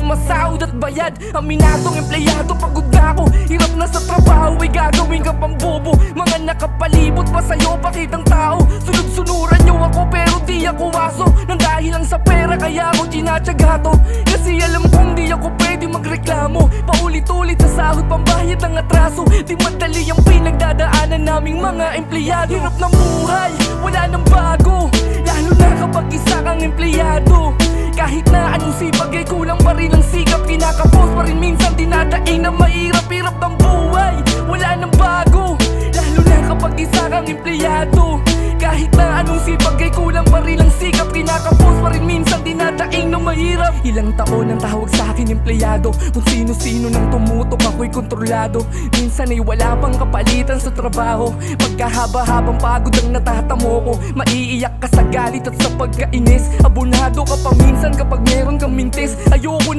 masahod at bayad. Aminadong empleyado, pagod na ako, hirap na sa trabaho, ay gagawin ka pang bobo. Mga nakapalibot pa sa'yo, pakitang tao, sunod-sunuran nyo ako pero di ako aso. Nang dahil lang sa pera kaya ako tinatsaga to, kasi alam kong di ako pwede magreklamo. Paulit-ulit sa sahod, pambayad ng atraso, di madali ang pinagdadaanan naming mga empleyado. Hirap ng buhay, wala nang bago, lalo na kapag isa kang empleyado. Kahit na anong sipag ay kulang pa rin ang sikap, kinakapos pa rin minsan dinadaing na mahirap-hirap ng buhay. Wala nang bago, lalo na kapag isa kang empleyado. Kahit na anong sipag ay kulang pa rin ang sikap, kinakapos pa rin minsan dinadaing na mahirap. Ilang taon ang tawag sa akin empleyado, kung sino-sino nang tumutok ako'y kontrolado. Minsan ay wala pang kapalitan sa trabaho, pagkahaba-habang pagod ang natatamo ko. Maiiyak ka sa galit at sa pagkainis, abonado ka pa minsan kapag meron kang mintis. Ayoko nang